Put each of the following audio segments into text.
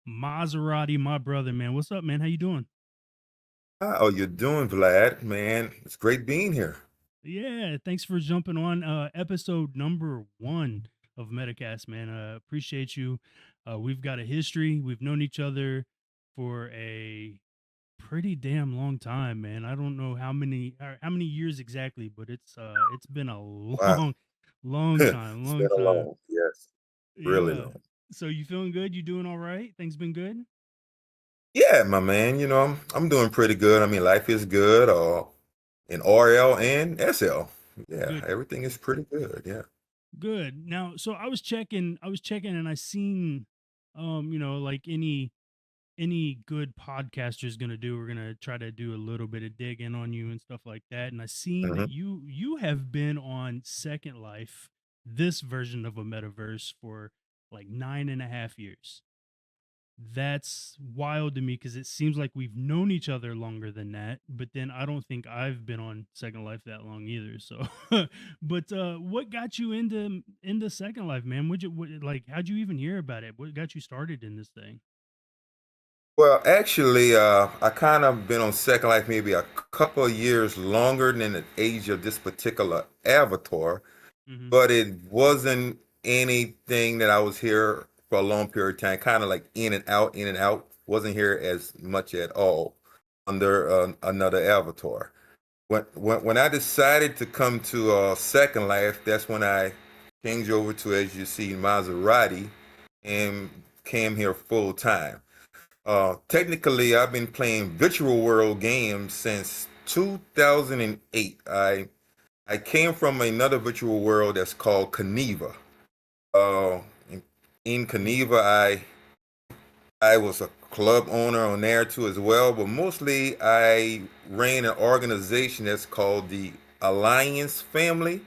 Maserati, my brother, man. What's up, man? How you doing? How you doing, Vlad? Man, it's great being here. Yeah, thanks for jumping on episode number 1 of MetaCast, man. Appreciate you. We've got a history. We've known each other for a pretty damn long time, man. I don't know how many years exactly, but it's been a Wow. long long time, It's been long a time. long, yes, really Yeah. long. So you feeling good? You doing all right? Things been good? Yeah, my man, I'm doing pretty good. I mean, life is good, in RL and SL. Yeah, Good. everything is pretty good. Yeah. Good. Now, so I was checking and I seen like any good podcaster is gonna do, we're gonna try to do a little bit of digging on you and stuff like that. And I seen that hmm you have been on Second Life, this version of a metaverse, for like 9.5 years. That's wild to me because it seems like we've known each other longer than that, but then I don't think I've been on Second Life that long either. So, but what got you into Second Life, man? Like? How'd you even hear about it? What got you started in this thing? Well, actually, I kind of been on Second Life maybe a couple of years longer than the age of this particular avatar, Hmm. but it wasn't anything that I was here for a long period of time, kind of like in and out, in and out. Wasn't here as much at all under another avatar. When I decided to come to Second Life, that's when I changed over to, as you see, Maserati, and came here full time. Technically, I've been playing virtual world games since 2008. I came from another virtual world that's called Caneva. Uh, in Caneva, I was a club owner on there too as well, but mostly I ran an organization that's called the Alliance Family.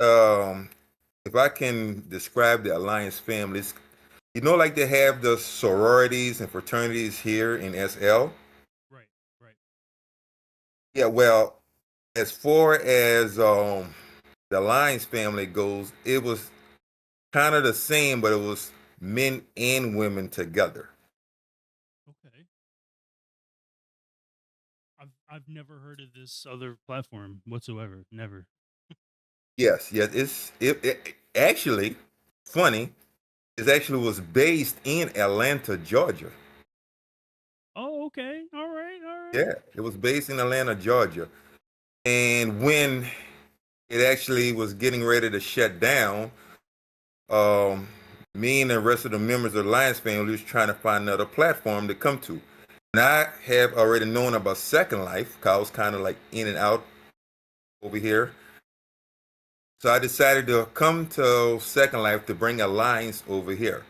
Um, if I can describe the Alliance families, like they have the sororities and fraternities here in SL. Right, right. Yeah, well, as far as the Alliance family goes, it was kind of the same, but it was men and women together. Okay. I've never heard of this other platform whatsoever. Never. Yes, yes. It actually funny. It actually was based in Atlanta, Georgia. Oh, okay. All right, all right. Yeah, it was based in Atlanta, Georgia. And when it actually was getting ready to shut down, um, me and the rest of the members of the Lions family was trying to find another platform to come to. And I have already known about Second Life because I was kind of like in and out over here. So I decided to come to Second Life to bring Alliance over here.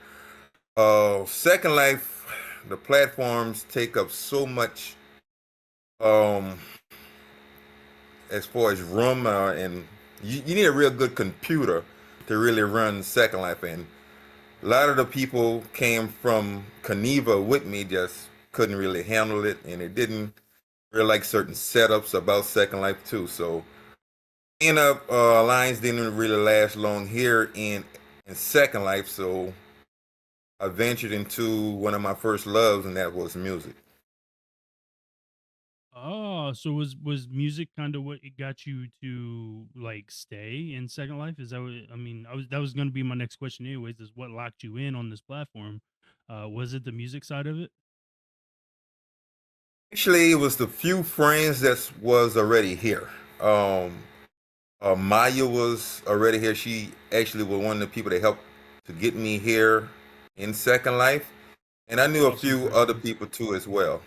Second Life, the platforms take up so much um, as far as room, and you need a real good computer to really run Second Life. And a lot of the people came from Caneva with me, just couldn't really handle it, and it didn't really like certain setups about Second Life too. So end up Alliance didn't really last long here in Second Life. So I ventured into one of my first loves, and that was music. Oh, so was music kind of what it got you to like stay in Second Life? Is that what I mean? That was going to be my next question, anyways. Is what locked you in on this platform? Was it the music side of it? Actually, it was the few friends that was already here. Um, Maya was already here. She actually was one of the people that helped to get me here in Second Life, and I knew a Oh, some few other friends. people too as well.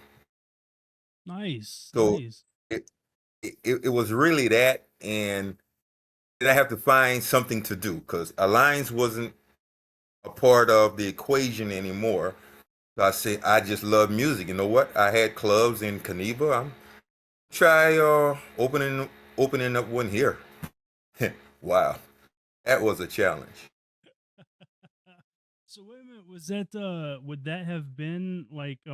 Nice, So nice. it it was really that, and then I have to find something to do because Alliance wasn't a part of the equation anymore. So I said I just love music. You know what? I had clubs in Caneva. I'm try opening up one here. Wow, that was a challenge. So wait a minute, was that would that have been like I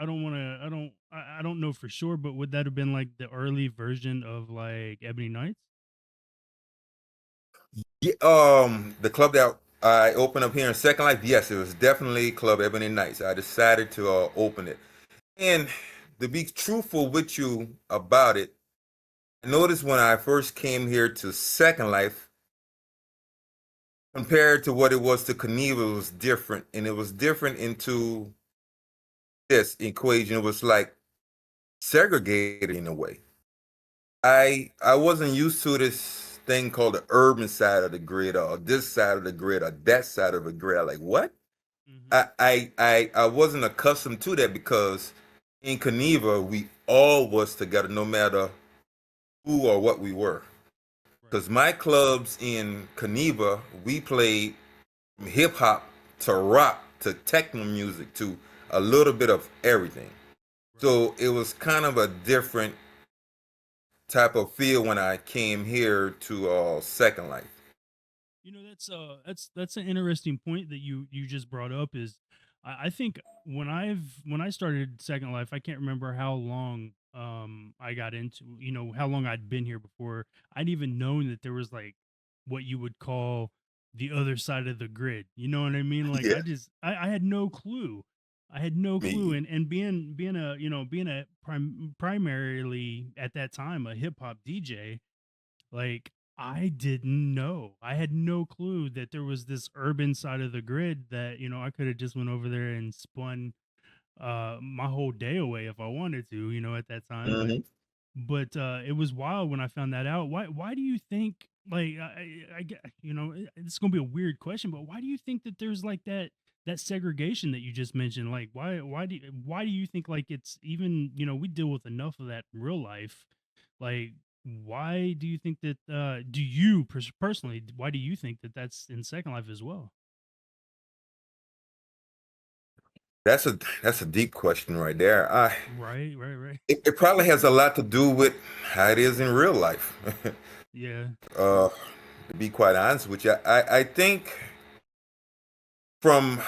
don't want to I don't know for sure, but would that have been like the early version of like Ebony Knights? Yeah, the club that I opened up here in Second Life. Yes, it was definitely Club Ebony Nights. I decided to open it. And to be truthful with you about it, I noticed when I first came here to Second Life, compared to what it was to Knievel, it was different. And it was different into this equation. It was like segregated in a way. I wasn't used to this thing called the urban side of the grid or this side of the grid or that side of the grid. I like what? Hmm. I wasn't accustomed to that because in Geneva we all was together no matter who or what we were. Right. Because my clubs in Geneva, we played from hip hop to rock to techno music to a little bit of everything. Right. So it was kind of a different type of feel when I came here to Second Life. You know, that's an interesting point that you just brought up. Is I think when I started Second Life, I can't remember how long I got into, you know, how long I'd been here before I'd even known that there was like what you would call the other side of the grid. You know what I mean? Like Yeah, I had no clue. I had no clue. me. And being a, you know, being a primarily at that time a hip hop DJ, like, I didn't know. I had no clue that there was this urban side of the grid that, you know, I could have just went over there and spun my whole day away if I wanted to, you know, at that time. Hmm. But it was wild when I found that out. Why do you think, like, you know, it's going to be a weird question, but why do you think that there's like that segregation that you just mentioned? Like, why do you think, like, it's even, you know, we deal with enough of that in real life, like, why do you think that do you personally, why do you think that that's in Second Life as well? That's a deep question right there. Right, right, right. It probably has a lot to do with how it is in real life. Yeah. uh, to be quite honest with you, I think from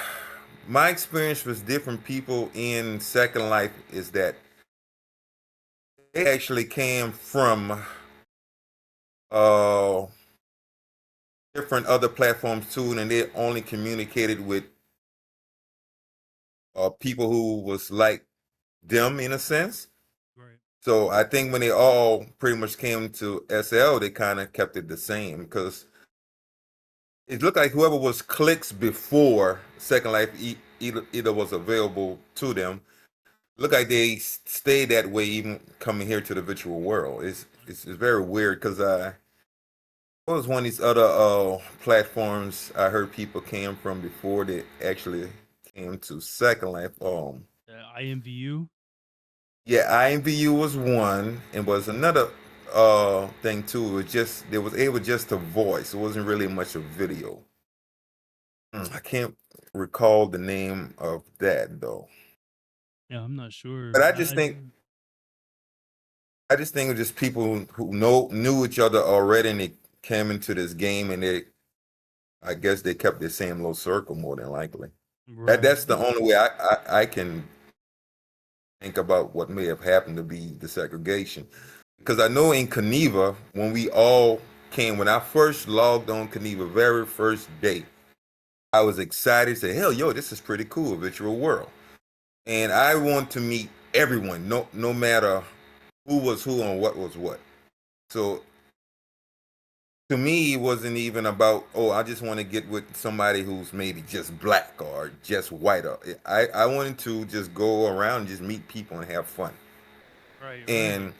my experience with different people in Second Life is that they actually came from uh, different other platforms too, and they only communicated with people who was like them in a sense. Right. So I think when they all pretty much came to SL, they kind of kept it the same because it looked like whoever was clicks before Second Life either was available to them. Look like they stayed that way even coming here to the virtual world. It's very weird because what was one of these other platforms I heard people came from before they actually came to Second Life. IMVU. Yeah, IMVU was one, and was another thing too. It was just they was able just to voice. It wasn't really much of video. I can't recall the name of that though. Yeah, I'm not But sure. I just think of just people who knew each other already and they came into this game and they I guess they kept the same little circle more than likely. Right. That's the only way I can think about what may have happened to be the segregation. Because I know in Geneva, when we all came, when I first logged on Geneva, very first day, I was excited, say, hell, yo, this is pretty cool, virtual world. And I want to meet everyone, no matter who was who and what was what. So to me, it wasn't even about, oh, I just want to get with somebody who's maybe just black or just white. I wanted to just go around and just meet people and have fun. Right, right. And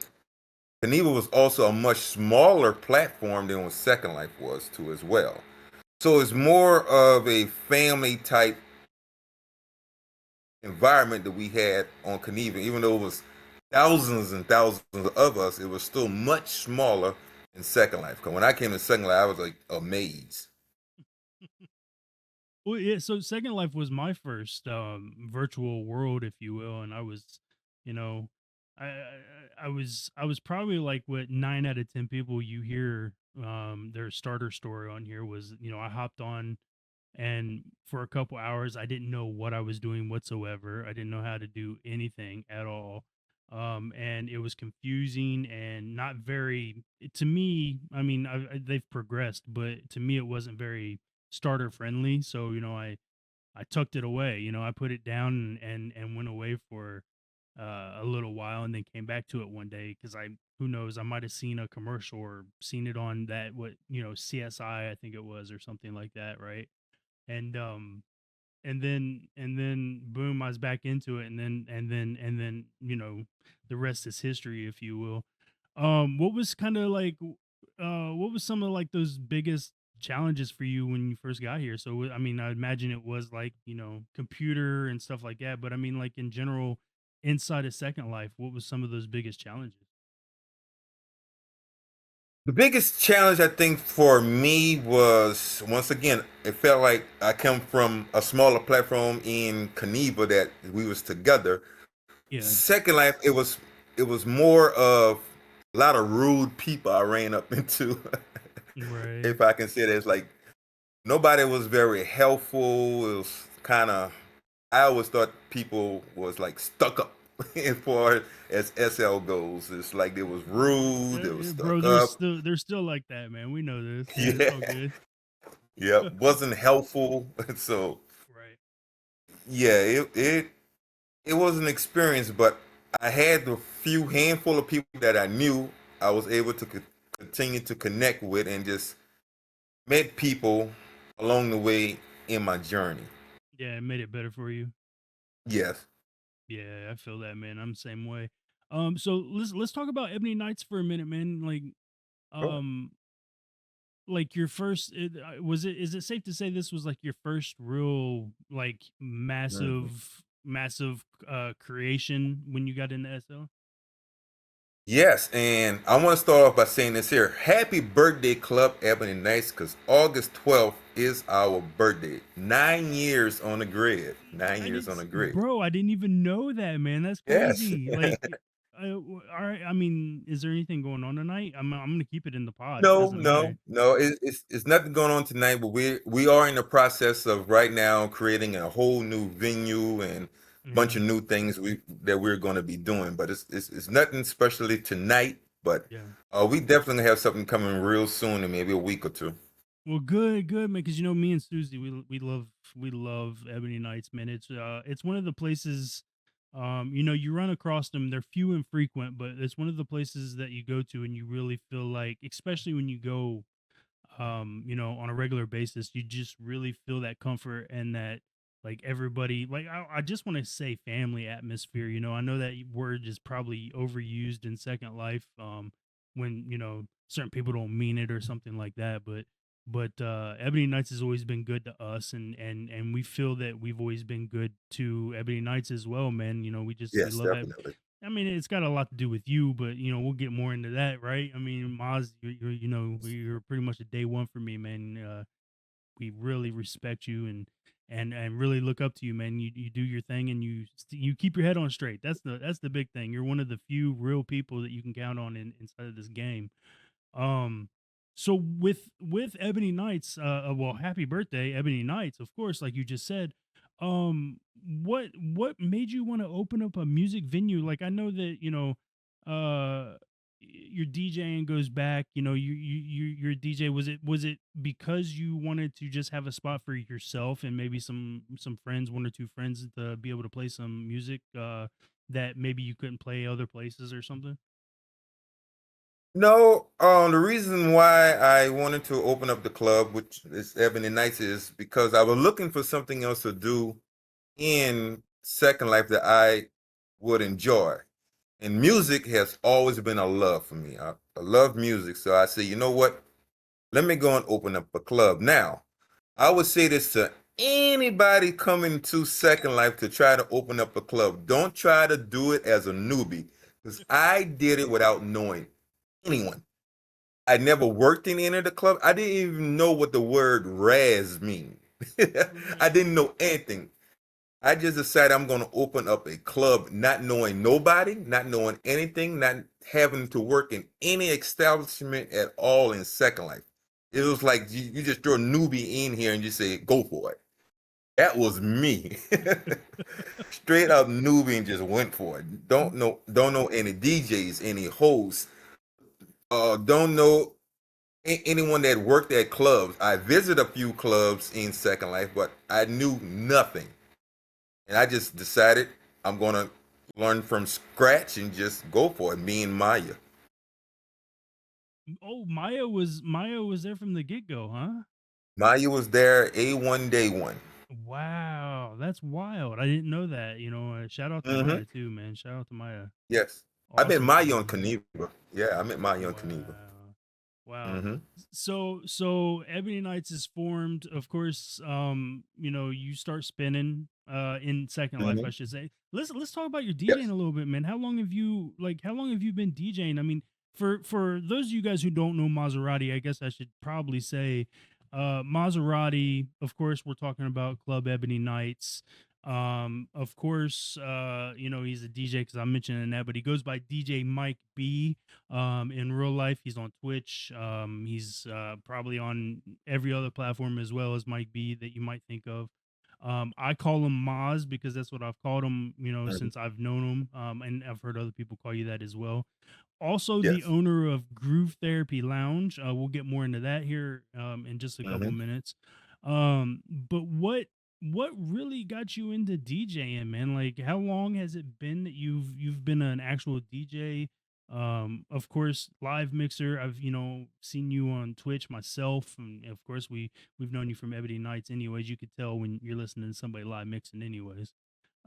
Geneva was also a much smaller platform than what Second Life was too as well. So it's more of a family type environment that we had on Geneva. Even though it was thousands and thousands of us, it was still much smaller in Second Life. Because when I came to Second Life, I was like amazed. Well, yeah, so Second Life was my first virtual world, if you will, and I was, you know, I was probably like what 9 out of 10 people you hear their starter story on here was, you know, I hopped on and for a couple hours I didn't know what I was doing whatsoever. I didn't know how to do anything at all. And it was confusing and not very, to me, I mean, they've progressed, but to me it wasn't very starter friendly. So, I tucked it away. I put it down and went away for a little while, and then came back to it one day because who knows, I might have seen a commercial or seen it on that, what, CSI, I think it was, or something like that, right? And and then boom, I was back into it, and then the rest is history, if you will. What was kind of like what was some of like those biggest challenges for you when you first got here? So I mean, I imagine it was like, computer and stuff like that, but I mean, like in general, inside of Second Life, what was some of those biggest challenges? The biggest challenge I think for me was, once again, it felt like I come from a smaller platform in Geneva that we was together. Yeah. Second Life, it was more of a lot of rude people I ran up into, Right. if I can say that. It's like nobody was very helpful. It was kind of, I always thought people was like stuck up as far as SL goes. It's like they was rude, they was Bro, stuck there's up. still they're still like that, man. We know this, man. It's Yeah, all good. yeah, wasn't helpful. So Right. yeah, it was an experience, but I had the few handful of people that I knew I was able to continue to connect with and just met people along the way in my journey. Yeah, it made it better for you. Yes. Yeah, I feel that, man. I'm the same way. So let's talk about Ebony Knights for a minute, man. Sure. Um, like your first, was it? Is it safe to say this was like your first real, like Mhm. massive creation when you got into SL? Yes, and I want to start off by saying this here. Happy birthday, Club Ebony Nights, because August 12th is our birthday. 9 years on the grid. 9 years on the grid. Bro, I didn't even know that, man. That's Yes. crazy. Like, all right. I mean, is there anything going on tonight? I'm gonna keep it in the pod. It No, doesn't matter. no, no. It's nothing going on tonight, but we are in the process of right now creating a whole new venue and a bunch Yeah, of new things that we're going to be doing. But it's nothing especially tonight. But yeah. we definitely have something coming real soon in maybe a week or two. Well, good, man. Because me and Susie, we love Ebony Nights, man. It's one of the places, you run across them. They're few and frequent, but it's one of the places that you go to, and you really feel like, especially when you go, on a regular basis, you just really feel that comfort and that like everybody, like I just want to say family atmosphere. I know that word is probably overused in Second Life, when certain people don't mean it or something like that, but Ebony Knights has always been good to us, and we feel that we've always been good to Ebony Knights as well, man. We Yes, love that. definitely. I mean, it's got a lot to do with you, but we'll get more into that, right? I mean, Maz, you're pretty much a day one for me, man. We really respect you and really look up to you, man. You do your thing, and you keep your head on straight. That's the big thing. You're one of the few real people that you can count on inside of this game. Um, so with Ebony Knights, well, happy birthday, Ebony Knights, of course, like you just said. What made you want to open up a music venue? Like I know that your DJing goes back. You're a DJ. Was it because you wanted to just have a spot for yourself and maybe some friends, one or two friends, to be able to play some music that maybe you couldn't play other places or something? No, the reason why I wanted to open up the club, which is Ebony Nights, is because I was looking for something else to do in Second Life that I would enjoy. And music has always been a love for me. I love music. So I say, you know what? Let me go and open up a club. Now, I would say this to anybody coming to Second Life to try to open up a club. Don't try to do it as a newbie because I did it without knowing anyone. I never worked in any of the club. I didn't even know what the word Raz mean. I Right. didn't know anything. I just decided I'm going to open up a club, not knowing nobody, not knowing anything, not having to work in any establishment at all in Second Life. It was like you just throw a newbie in here and just say, go for it. That was me. Straight up newbie and just went for it. Don't know any DJs, any hosts. Don't know. anyone that worked at clubs. I visited a few clubs in Second Life, but I knew nothing. And I just decided I'm going to learn from scratch and just go for it, me and Maya. Oh, Maya was there from the get go, huh? Maya was there A1 day one. Wow, that's wild. I didn't know that. Shout out to Hmm. Maya too, man. Shout out to Maya. Yes. I met Awesome Maya on people. Geneva. Yeah, I met Maya on Geneva. Wow. Wow. Hmm. So Ebony Knights is formed. Of course, you start spinning in Second Life, I Hmm. should say. Let's talk about your DJing Yes. a little bit, man. How long have you been DJing? I mean, for those of you guys who don't know Maserati, I guess I should probably say Maserati, of course, we're talking about Club Ebony Knights. Of course, he's a DJ because I mentioned that, but he goes by DJ Mike B. In real life, he's on Twitch. He's probably on every other platform as well as Mike B that you might think of. I call him Maz because that's what I've called him, Hmm. since I've known him. And I've heard other people call you that as well. Also, the Yes. owner of Groove Therapy Lounge. We'll get more into that here in just a couple Hmm. minutes. But what really got you into DJing, man? Like, how long has it been that you've been an actual DJ? Of course, live mixer. I've seen you on Twitch myself, and of course we've known you from Ebony Nights. Anyways, you could tell when you're listening to somebody live mixing. Anyways,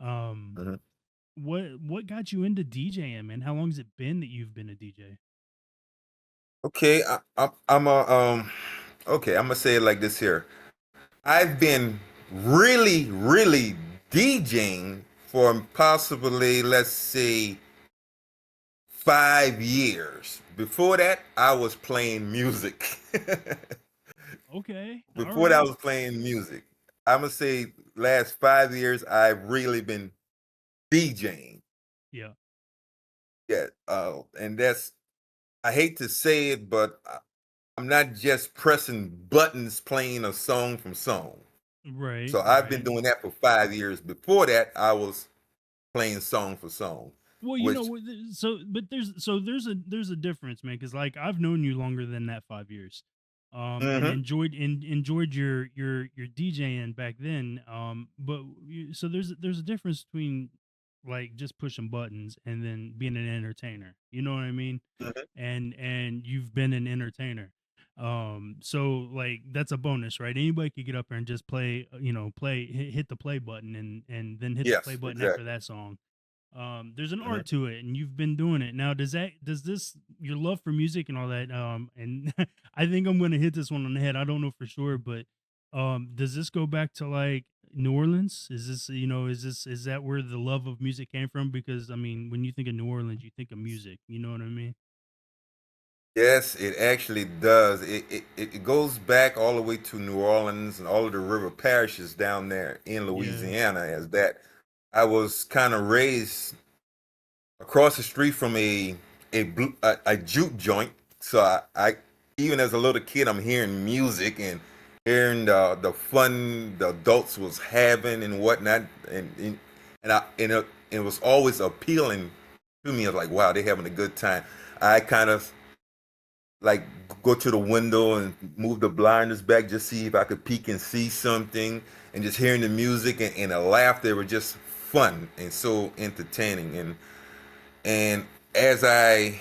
um, Hmm. what got you into DJing, man? How long has it been that you've been a DJ? Okay, I'm a okay. I'm gonna say it like this here. I've been really DJing for possibly, let's say, 5 years. Before that, I was playing music. Okay, all Before that, I right, was playing music. I'm gonna say last 5 years, I've really been DJing. yeah, Yeah, and that's, I hate to say it, but I'm not just pressing buttons playing a song from song. right, So I've been right. doing that for 5 years. Before that, I was playing song for song, Well, which but there's a difference, man. Because like I've known you longer than that 5 years, and hmm enjoyed your DJing back then. But so there's a difference between like just pushing buttons and then being an entertainer. You know what I mean? hmm And you've been an entertainer. So like that's a bonus, right? Anybody could get up there and just play, hit the play button and then hit the play yes, button after exactly. that song. There's an hmm art to it, and you've been doing it. Now, does this your love for music and all that? And I think I'm gonna hit this one on the head. I don't know for sure, but does this go back to like New Orleans? Is that where the love of music came from? Because I mean, when you think of New Orleans, you think of music. You know what I mean? Yes, it actually does. It goes back all the way to New Orleans and all of the river parishes down there in Yeah. Louisiana. As that, I was kind of raised across the street from a juke joint. So I even as a little kid, I'm hearing music and hearing the fun the adults was having and whatnot, and it was always appealing to me. I was like, wow, they're having a good time. I kind of like go to the window and move the blinders back just see if I could peek and see something, and just hearing the music and the laughter were just fun and so entertaining. And as I,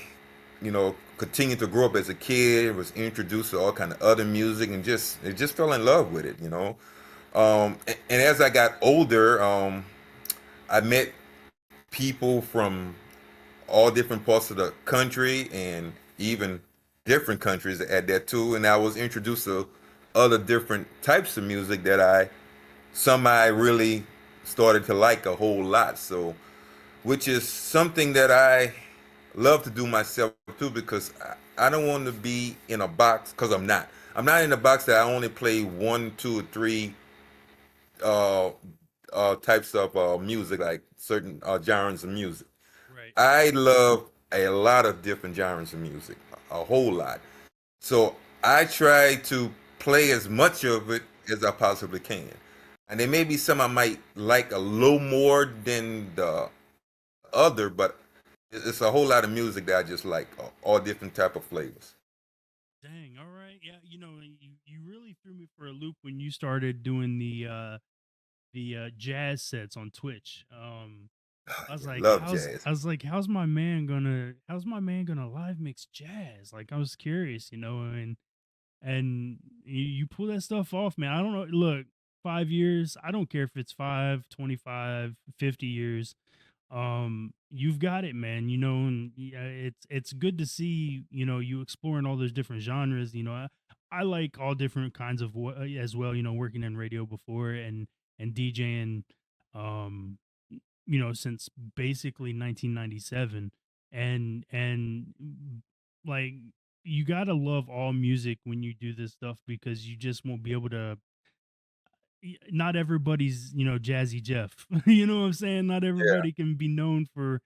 continued to grow up as a kid, was introduced to all kind of other music and just fell in love with it. And as I got older, I met people from all different parts of the country and even different countries at that too. And I was introduced to other different types of music that I really started to like a whole lot. So, which is something that I love to do myself too, because I don't want to be in a box, because I'm not. I'm not in a box that I only play one, two, or three uh, types of music, like certain genres of music. Right. I love a lot of different genres of music, a whole lot. So I try to play as much of it as I possibly can. And there may be some I might like a little more than the other, but it's a whole lot of music that I just like, all different type of flavors. Dang. All right. Yeah, you really threw me for a loop when you started doing the jazz sets on Twitch. I was Yeah, like, love jazz. how's my man gonna live mix jazz? Like I was curious, and you pull that stuff off, man. I don't know. Look, 5 years, I don't care if it's 5, 25, 50 years. You've got it, man. And yeah, it's good to see, you exploring all those different genres. I like all different kinds of as well, working in radio before and DJing, um since basically 1997. And like, you got to love all music when you do this stuff, because you just won't be able to. Not everybody's, Jazzy Jeff. You know what I'm saying? Not Yeah, everybody can be known for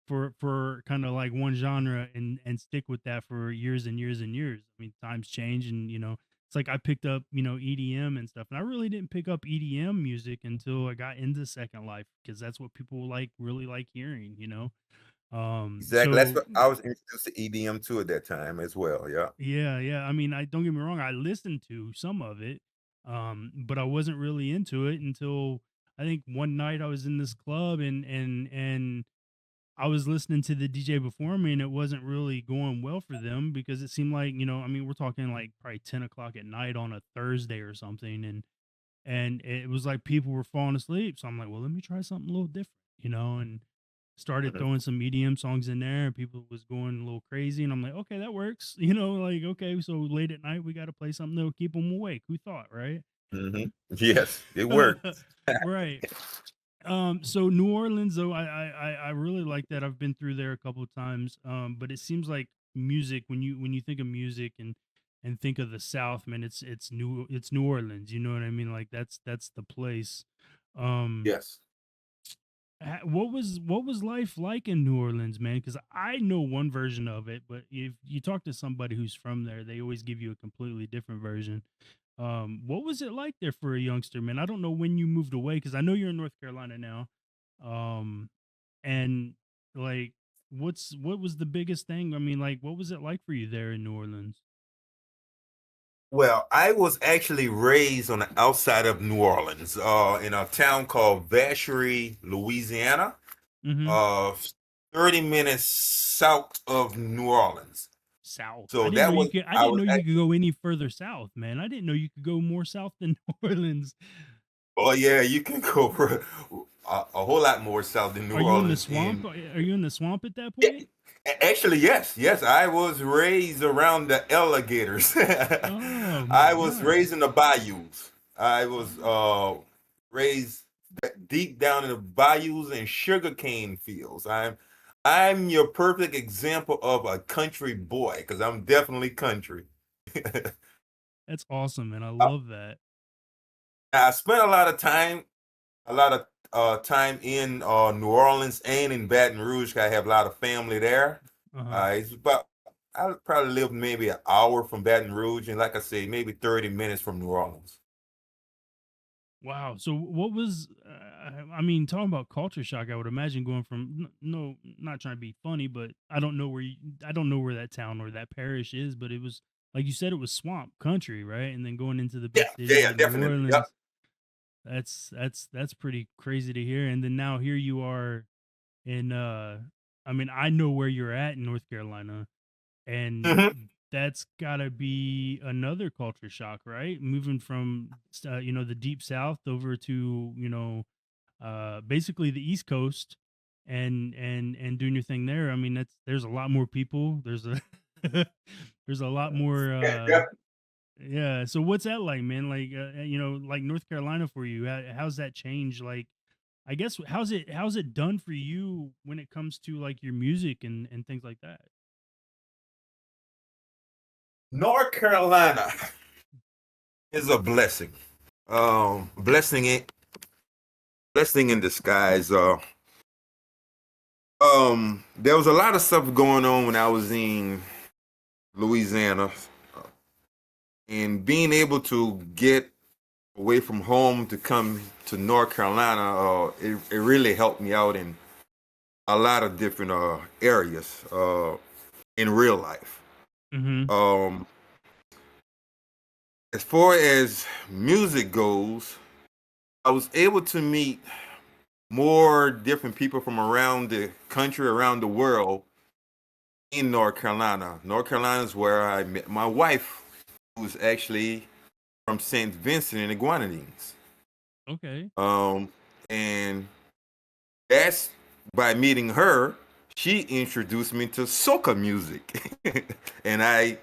kind of like one genre and stick with that for years and years and years. I mean, times change, and it's like I picked up, EDM and stuff, and I really didn't pick up EDM music until I got into Second Life, because that's what people really like hearing. exactly. That's So what I was introduced to EDM too at that time as well. Yeah. yeah, yeah. I mean, I don't get me wrong, I listened to some of it, but I wasn't really into it until I think one night I was in this club, and I was listening to the DJ before me, and it wasn't really going well for them, because it seemed like, I mean, we're talking like probably 10 o'clock at night on a Thursday or something, and it was like people were falling asleep. So I'm like, well, let me try something a little different, and started Mhm. throwing some EDM songs in there, and people was going a little crazy. And I'm like, okay, that works. Like, okay, so late at night, we got to play something that'll keep them awake. Who thought, right? Yes, it worked. Right. So New Orleans, though, I really like that. I've been through there a couple of times. But it seems like music, when you think of music and think of the South, man, it's New Orleans. You know what I mean? Like that's the place. Um, Yes. what was life like in New Orleans, man? Because I know one version of it, but if you talk to somebody who's from there, they always give you a completely different version. What was it like there for a youngster, man? I don't know when you moved away, because I know you're in North Carolina now. Um, and like, what was the biggest thing? I mean, like, what was it like for you there in New Orleans? Well, I was actually raised on the outside of New Orleans, in a town called Vacherie, Louisiana, Mm-hmm. uh, 30 minutes south of New Orleans. South. I So didn't know that you was, could. I I didn't was know you could actually, go any further south, man. I didn't know you could go more south than New Orleans. oh yeah, you can go a whole lot more south than New Are you in the Orleans. swamp? Are you in the swamp at that Yeah, point? actually, yes, yes. I was raised around the alligators. Oh my I was god. raised in the bayous. I was Oh. raised deep down in the bayous and sugarcane fields. I'm your perfect example of a country boy because I'm definitely country. That's awesome, man. I I love that. I spent a lot of time in New Orleans and in Baton Rouge. 'Cause I have a lot of family there. Uh-huh. It's about I probably live maybe an hour from Baton Rouge, and like I say, maybe 30 minutes from New Orleans. Wow. So what was I mean, talking about culture shock, I would imagine going from no, not trying to be funny, but I don't know where that town or that parish is, but it was like you said, it was swamp country, right? And then going into the Yeah, big city yeah, yeah, like New definitely. Yep. Orleans, that's pretty crazy to hear. And then now here you are in I mean, I know where you're at in North Carolina, and Hmm. that's gotta be another culture shock, right? Moving from the deep south over to basically the East Coast, and doing your thing there. I mean, there's a lot more people. There's a there's a lot more. Yeah, definitely. Yeah. So what's that like, man? Like like North Carolina for you. How's that changed? Like, I guess how's it done for you when it comes to like your music and things like that? North Carolina is a blessing. Blessing it, blessing in disguise. There was a lot of stuff going on when I was in Louisiana, and being able to get away from home to come to North Carolina, it really helped me out in a lot of different areas in real life. Mm-hmm. Um, As far as music goes, I was able to meet more different people from around the country, around the world in North Carolina. North Carolina is where I met my wife, who's actually from St. Vincent and the Grenadines. Okay. Um, and that's by meeting her, she introduced me to soca music, and I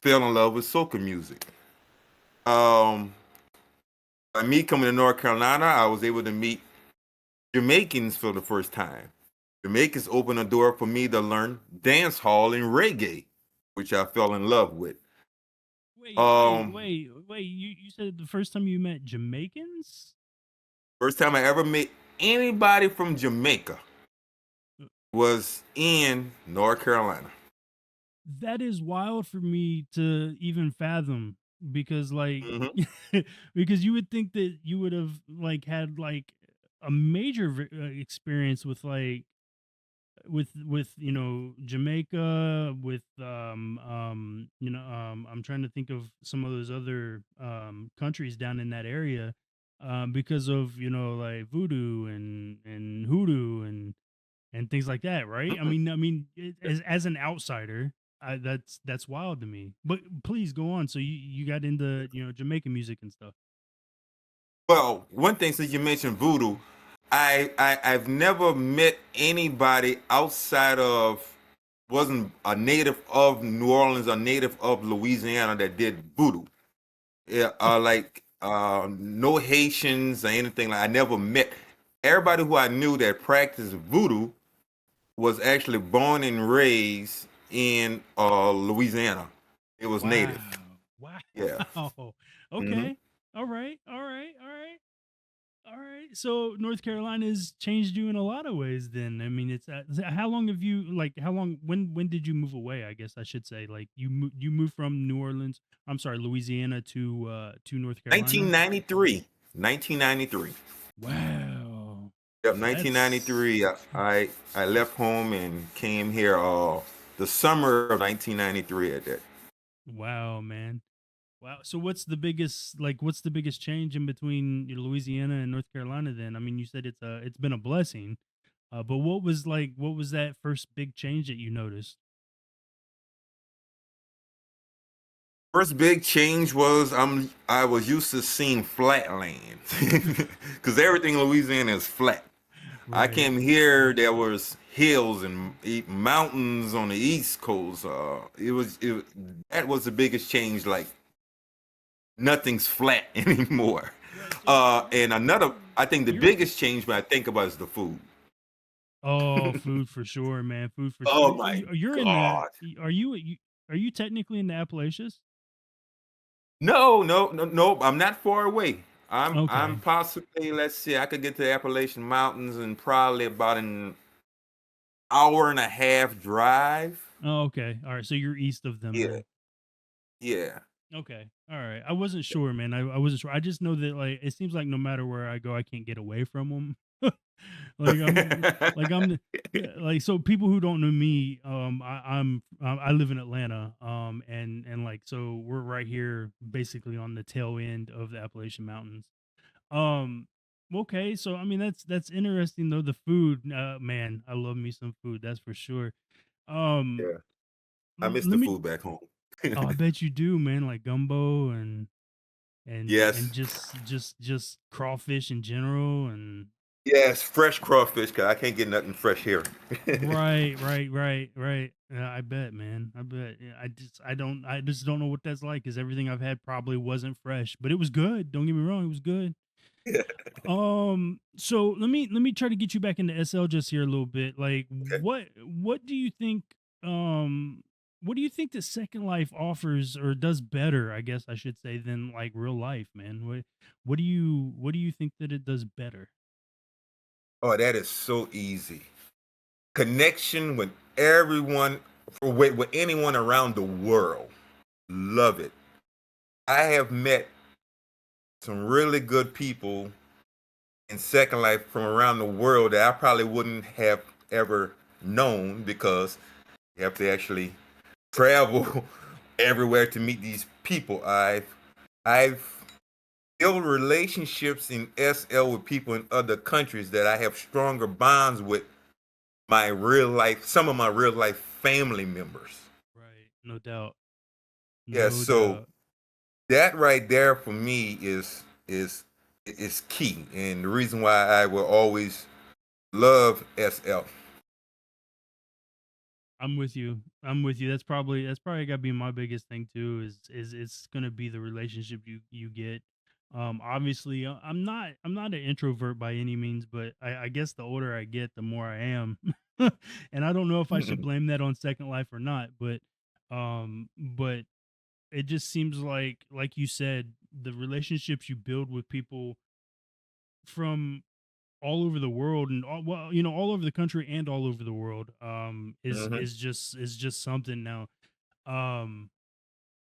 fell in love with soca music. Um, by me coming to North Carolina, I was able to meet Jamaicans for the first time. Jamaicans opened a door for me to learn dance hall and reggae, which I fell in love with. Um, Wait. You said the first time you met Jamaicans? First time I ever met anybody from Jamaica was in North Carolina. That is wild for me to even fathom because like Hmm. because you would think that you would have like had like a major experience with like with Jamaica with I'm trying to think of some of those other countries down in that area because of like voodoo and hoodoo and things like that, right? As an outsider, that's wild to me. But please go on. So you got into Jamaican music and stuff. Well, one thing since you mentioned voodoo, I've never met anybody outside of wasn't a native of New Orleans, a native of Louisiana that did voodoo. Yeah, like no Haitians or anything. Like I never met everybody who I knew that practiced voodoo was actually born and raised in Louisiana. It was native. Wow. Yeah. Wow. Hmm. Okay. All right. All right. All right. All right. So North Carolina's changed you in a lot of ways then. I mean, it's how long have you like how long when did you move away, I guess I should say. Like you moved from New Orleans, I'm sorry, Louisiana to North Carolina? 1993. 1993. Wow. Yep, That's 1993. I left home and came here the summer of 1993 at that. wow, man. Wow. So what's the biggest change in between Louisiana and North Carolina then? I mean, you said it's been a blessing. But what was that first big change that you noticed? First big change was I was used to seeing flat land because everything in Louisiana is flat. I Right. came here, there was hills and mountains on the East Coast. That was the biggest change. Like nothing's flat anymore. Right. So And another, I think the you're biggest change when I think about is the food. oh, food for sure, man. Food for sure. Oh my You're in the God. are you technically in the Appalachians? No, no, no, no. I'm not far away. I'm Okay. possibly, let's see, I could get to the Appalachian Mountains in probably about an hour and a half drive. Oh, okay. All right. So you're east of them Yeah, then. yeah. Okay. All right. I wasn't sure, man. I wasn't sure. I just know that like it seems like no matter where I go, I can't get away from them. like I'm like so people who don't know me, I live in Atlanta, and like so we're right here, basically on the tail end of the Appalachian Mountains. Um, okay, so I mean that's interesting though. The food, man, I love me some food. That's for sure. Um, Yeah. I miss let the me. food back home. Oh, I bet you do, man. Like gumbo and Yes. just crawfish in general and Yes, fresh crawfish, cause I can't get nothing fresh here. right. Yeah, I bet, man. I bet. Yeah, I just don't know what that's like because everything I've had probably wasn't fresh, but it was good. Don't get me wrong, it was good. Yeah. So let me try to get you back into SL just here a little bit. Like, Okay. what do you think? What do you think that Second Life offers or does better? I guess I should say than like real life, man. What do you think that it does better? Oh, that is so easy. Connection with everyone, with anyone around the world. Love it. I have met some really good people in Second Life from around the world that I probably wouldn't have ever known because you have to actually travel everywhere to meet these people. I've I've built relationships in SL with people in other countries that I have stronger bonds with my real life, some of my real life family members. Right. No doubt. Yeah, No so doubt. that right there for me is key, and the reason why I will always love SL. I'm with you. I'm with you. That's probably gotta be my biggest thing too. Is it's gonna be the relationship you get. Obviously, I'm not an introvert by any means, but I guess the older I get, the more I am. And I don't know if I should blame that on Second Life or not, but it just seems like you said, the relationships you build with people from all over the world and all over the country and all over the world is Hmm. is just something now. um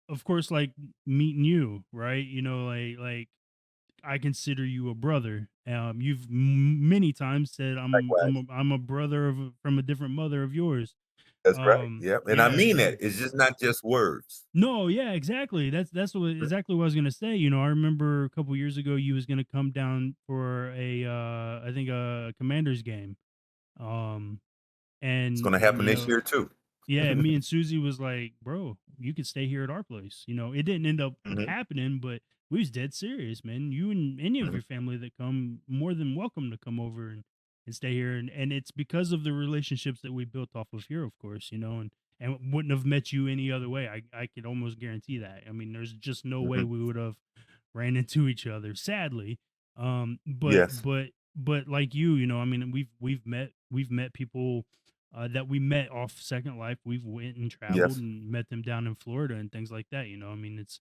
of course, like meeting you, right? Like I consider you a brother. You've many times said Likewise. I'm a brother from a different mother of yours. That's right. Yep. And I Yeah, mean yeah. that. It's just not just words. No, yeah, exactly. Exactly what I was gonna say. I remember a couple years ago you was gonna come down for I think a Commanders game. Um It's and going to and happen this year too. yeah, me and Susie was like, bro, you could stay here at our place. It didn't end up Hmm. happening, but we was dead serious, man. You and any of Hmm. your family that come, more than welcome to come over and stay here. And it's because of the relationships that we built off of here, of course, and wouldn't have met you any other way. I could almost guarantee that. I mean, there's just no way Hmm. we would have ran into each other, sadly. But Yes. like I mean, we've met people that we met off Second Life. We've went and traveled Yes. and met them down in Florida and things like that. I mean, it's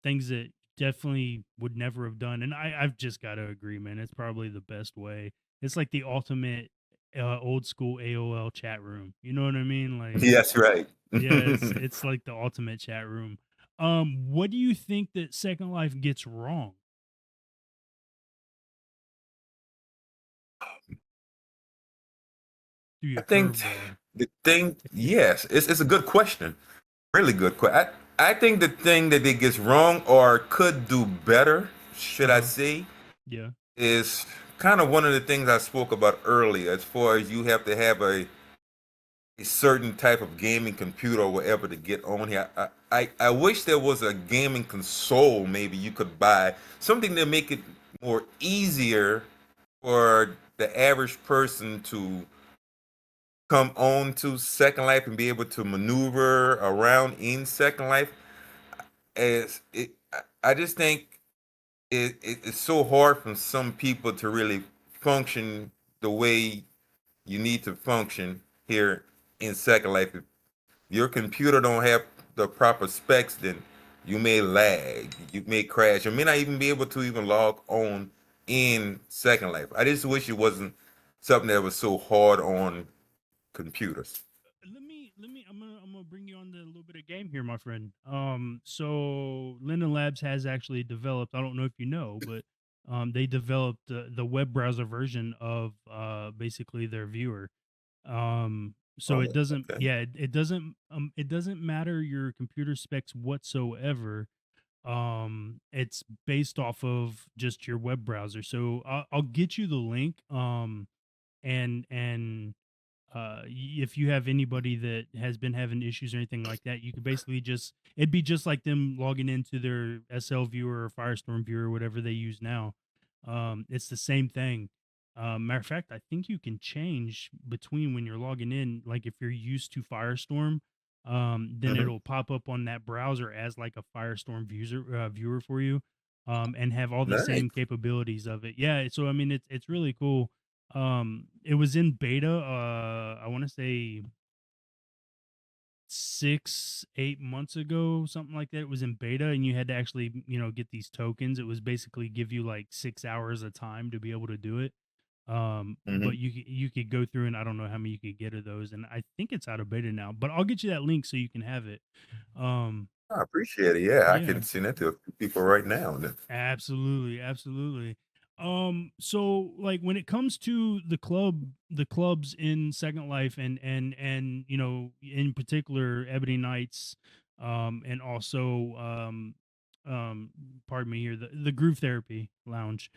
things that definitely would never have done. And I've just got to agree, man. It's probably the best way. It's like the ultimate old school AOL chat room. You know what I mean? Like, Yes, right. yeah, it's like the ultimate chat room. What do you think that Second Life gets wrong through I your think curveball? the thing, yes, it's a good question. Really good question. I think the thing that it gets wrong or could do better, should Uh I huh. say, Yeah. is kind of one of the things I spoke about earlier, as far as you have to have a certain type of gaming computer or whatever to get on here. I wish there was a gaming console maybe you could buy, something to make it more easier for the average person to come on to Second Life and be able to maneuver around in Second Life. As it, I just think it's so hard for some people to really function the way you need to function here in Second Life. If your computer don't have the proper specs, then you may lag, you may crash, you may not even be able to even log on in Second Life. I just wish it wasn't something that was so hard on computers. Let me I'm gonna bring you on to a little bit of game here, my friend. So Linden Labs has actually developed, I don't know if you know, but they developed the web browser version of basically their viewer. So it Oh, doesn't, okay. yeah, it doesn't matter your computer specs whatsoever. It's based off of just your web browser. So I'll get you the link. And if you have anybody that has been having issues or anything like that, you could basically just, it'd be just like them logging into their SL viewer or Firestorm viewer, whatever they use now. It's the same thing. Matter of fact, I think you can change between when you're logging in. Like if you're used to Firestorm, then Hmm. it'll pop up on that browser as like a Firestorm viewer for you, and have all the Nice. same capabilities of it. Yeah, so I mean, it's really cool. It was in beta, I want to say 6 8 months ago, something like that. It was in beta, and you had to actually get these tokens. It was basically give you like 6 hours of time to be able to do it. But Hmm. you could go through, and I don't know how many you could get of those, and I think it's out of beta now, but I'll get you that link so you can have it. um I appreciate it. Yeah, I yeah. can send that to a few people right now. Then. Absolutely, absolutely. So like when it comes to the clubs in Second Life, and in particular Ebony Knights, and also um pardon me here, the Groove Therapy Lounge.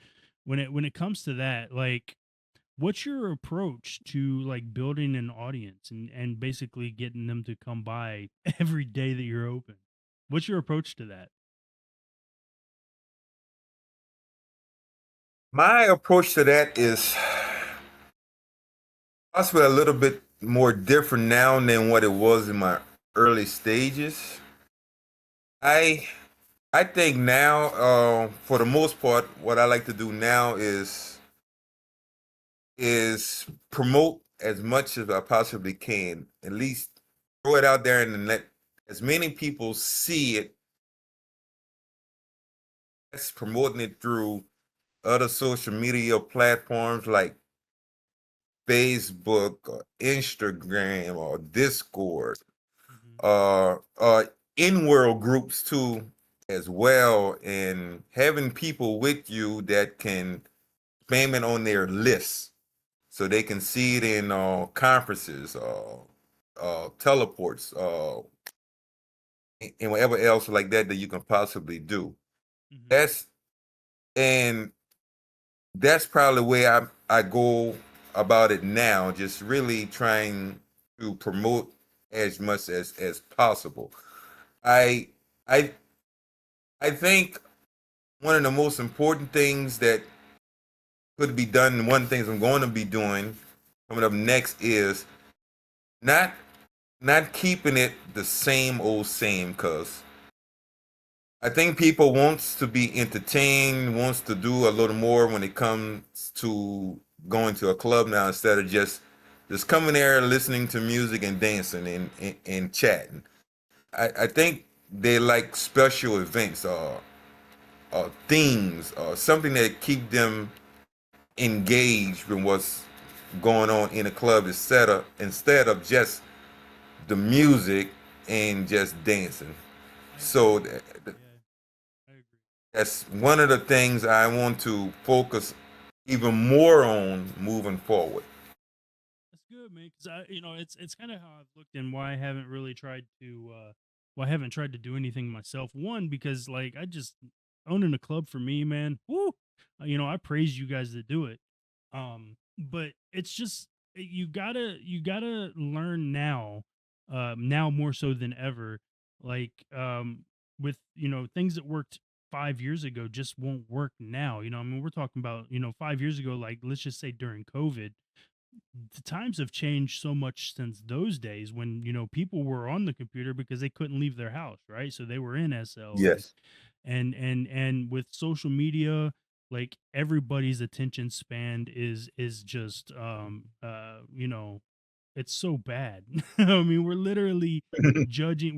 When it comes to that, like, what's your approach to like building an audience and basically getting them to come by every day that you're open? What's your approach to that? My approach to that is possibly a little bit more different now than what it was in my early stages. I I think now, for the most part, what I like to do now is promote as much as I possibly can. At least throw it out there and let as many people see it. That's promoting it through other social media platforms like Facebook or Instagram or Discord, Hmm. in-world groups too, as well, and having people with you that can spam it on their lists so they can see it in conferences, teleports, and whatever else like that that you can possibly do. Hmm. That's and that's probably where I go about it now, just really trying to promote as much as possible. I I I think one of the most important things that could be done, and one of the things I'm going to be doing coming up next is not not keeping it the same old same, because I think people wants to be entertained, wants to do a little more when it comes to going to a club now, instead of just coming there, listening to music and dancing and chatting. I think they like special events or themes or something that keep them engaged with what's going on in a club, instead of just the music and just dancing. I So agree. Yeah, I agree. that's one of the things I want to focus even more on moving forward. That's good, man. Because it's kind of how I've looked and why I haven't really tried to, why I haven't tried to do anything myself. One, because like I just owning a club for me, man. Woo, I praise you guys that do it. But it's just you gotta learn now, now more so than ever. Like, with things that worked 5 years ago just won't work now. I mean, we're talking about 5 years ago. Like, let's just say during COVID, the times have changed so much since those days when people were on the computer because they couldn't leave their house, right? So they were in SL, and Yes. with social media, like, everybody's attention span is just it's so bad. I mean, we're It is.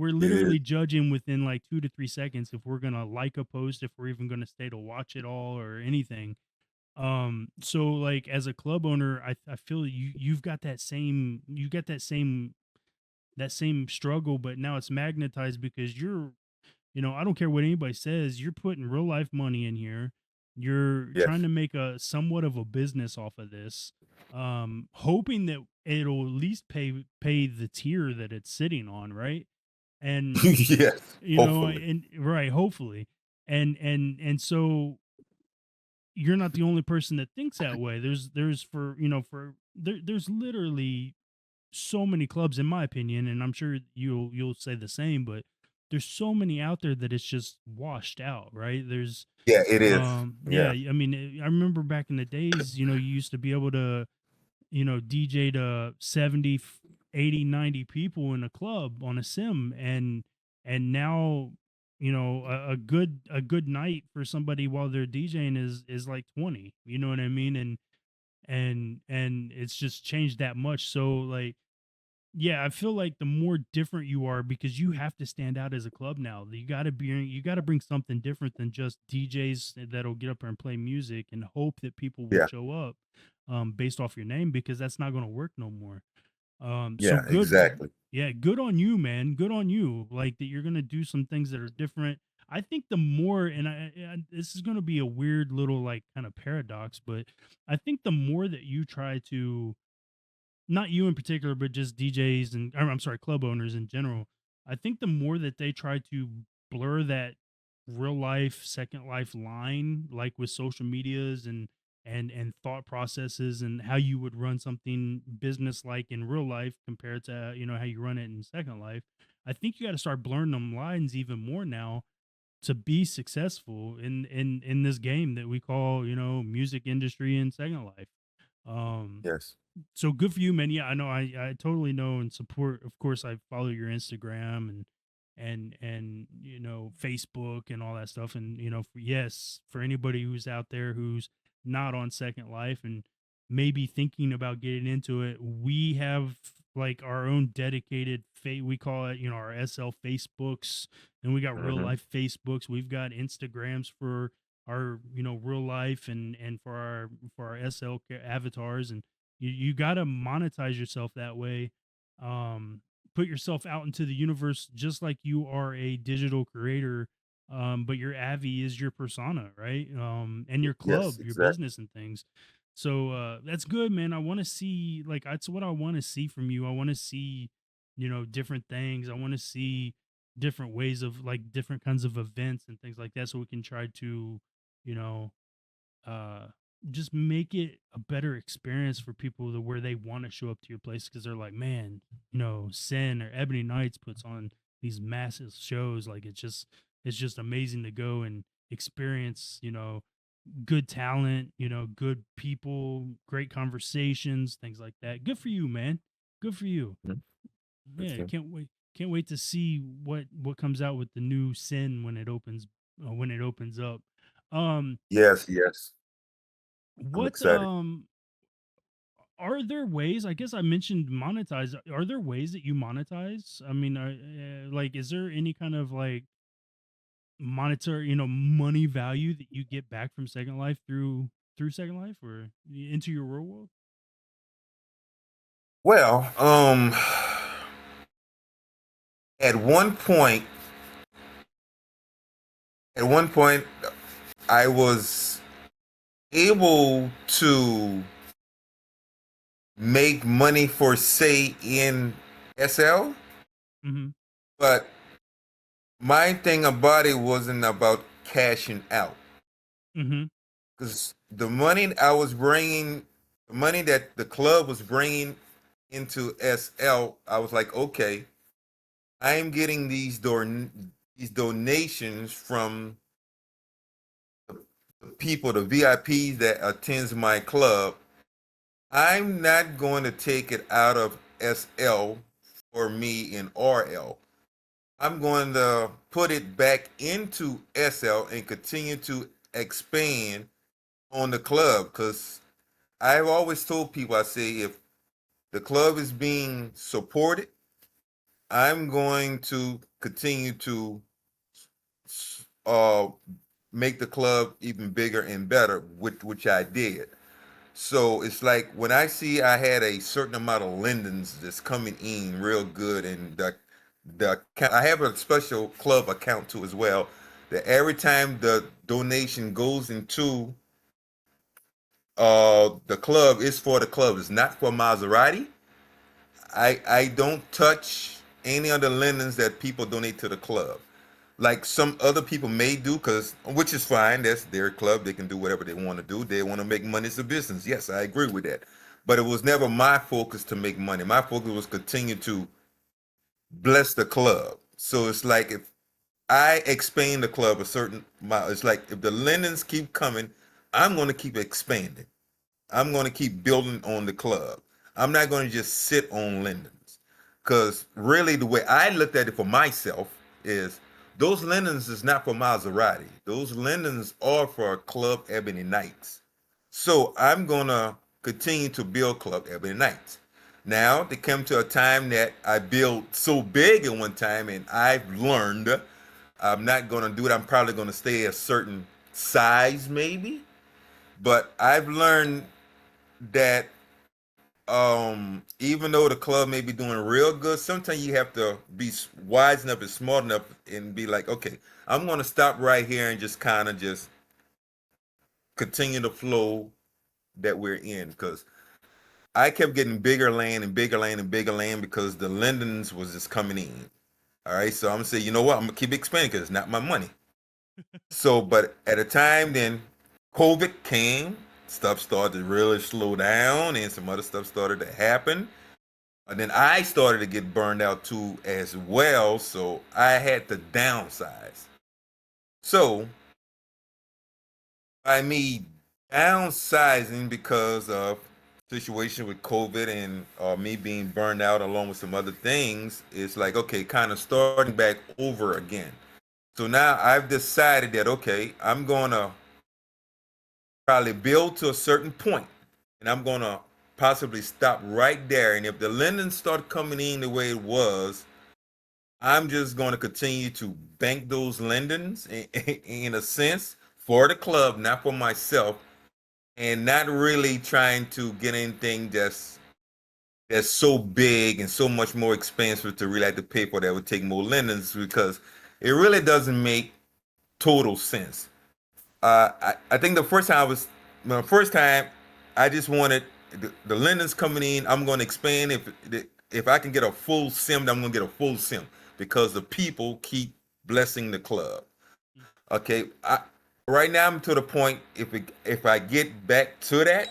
literally judging within like 2 to 3 seconds if we're gonna like a post, if we're even gonna stay to watch it all or anything. So like, as a club owner, I feel you've got that same struggle, but now it's magnetized because I don't care what anybody says, you're putting real life money in here. You're trying Yes. to make a somewhat of a business off of this, hoping that it'll at least pay the tier that it's sitting on, right? And Yes. Hopefully. and right, hopefully. And so you're not the only person that thinks that way. There's for there's literally so many clubs, in my opinion, and I'm sure you'll say the same, but there's so many out there that it's just washed out, right? There's Yeah, it is. yeah, Yeah. I mean, I remember back in the days, you used to be able to, DJ to 70, 80, 90 people in a club on a sim, and now, a good night for somebody while they're DJing is like 20, you know what I mean? And it's just changed that much. So like, yeah, I feel like the more different you are, because you have to stand out as a club now. You got to bring something different than just DJs that'll get up there and play music and hope that people will Yeah. show up, based off your name, because that's not going to work no more. So Yeah, good, exactly. yeah, good on you, man. Good on you. Like, that you're going to do some things that are different. I think the more, and this is going to be a weird little like kind of paradox, but I think the more that you try to, not you in particular, but just DJs and, I'm sorry, club owners in general. I think the more that they try to blur that real life, second life line, like with social medias and thought processes and how you would run something business like in real life compared to how you run it in second life. I think you got to start blurring them lines even more now to be successful in this game that we call music industry and second life. um Yes. so good for you, man. Yeah, I know. I totally know and support. Of course, I follow your Instagram and Facebook and all that stuff. And yes, for anybody who's out there who's not on Second Life and maybe thinking about getting into it, we have like our own dedicated we call it our SL Facebooks, and we got real Hmm. life Facebooks. We've got Instagrams for our real life and for our SL avatars, and you got to monetize yourself that way. um Put yourself out into the universe just like you are a digital creator, but your Avi is your persona, right? And your Yes, club, your exactly. business and things. So that's good, man. I want to see, like, that's what I want to see from you. I want to see different things. I want to see different ways of, like, different kinds of events and things like that, so we can try to you know uh just make it a better experience for people to where they want to show up to your place because they're like, man, Sin or Ebony Nights puts on these massive shows. Like, it's just amazing to go and experience, good talent, good people, great conversations, things like that. Good for you, man. Good for you. Mhm. Yeah, Okay. can't wait to see what comes out with the new Sin when it opens up. um Yes, yes. I'm what excited. are there ways, I guess I mentioned monetize, are there ways that you monetize? I mean, like, is there any kind of like monetary, money value that you get back from Second Life through Second Life or into your real world? Well, at one point, at one point, I was able to make money for say in SL, Mm-hmm. but my thing about it wasn't about cashing out Mm-hmm. because the money that the club was bringing into SL, I was like, okay, I am getting these donations from the people, the VIPs that attends my club. I'm not going to take it out of SL for me in RL. I'm going to put it back into SL and continue to expand on the club because I've always told people, I say, if the club is being supported, I'm going to continue to uh, make the club even bigger and better, which I did. So it's like when I see I had a certain amount of lindens that's coming in real good, and I have a special club account too as well. That every time the donation goes into the club, is for the club. It's not for Maserati. I don't touch any of the lindens that people donate to the club. Like some other people may do, because which is fine. That's their club. They can do whatever they want to do. They want to make money. It's a business. Yes, I agree with that. But it was never my focus to make money. My focus was continue to bless the club. So it's like if I expand the club a certain amount, it's like if the linens keep coming, I'm going to keep expanding. I'm going to keep building on the club. I'm not going to just sit on Linden's. Because really, the way I looked at it for myself is those linens is not for Maserati. Those linens are for Club Ebony Knights. So I'm going to continue to build Club Ebony Knights. Now, they come to a time that I built so big at one time, and I've learned I'm not going to do it. I'm probably going to stay a certain size, maybe. But I've learned that even though the club may be doing real good, sometimes you have to be wise enough and smart enough and be like, okay, I'm going to stop right here and just kind of just continue the flow that we're in, because I kept getting bigger land and bigger land and bigger land because the lendings was just coming in. All right, so I'm gonna say, you know what, I'm gonna keep expanding because it's not my money. So, but at a time then, COVID came, stuff started to really slow down, and some other stuff started to happen. And then I started to get burned out too as well, so I had to downsize. So by me downsizing because of situation with COVID and me being burned out along with some other things, it's like okay, kind of starting back over again. So now I've decided that okay, I'm gonna probably build to a certain point, and I'm gonna possibly stop right there. And if the lending start coming in the way it was, I'm just going to continue to bank those lendings in a sense for the club, not for myself, and not really trying to get anything that's so big and so much more expensive to really have to pay for that would take more lendings because it really doesn't make total sense. I think the first time I just wanted the lenders coming in. I'm going to expand if I can get a full sim, I'm going to get a full sim because the people keep blessing the club. Okay, right now I'm to the point if I get back to that,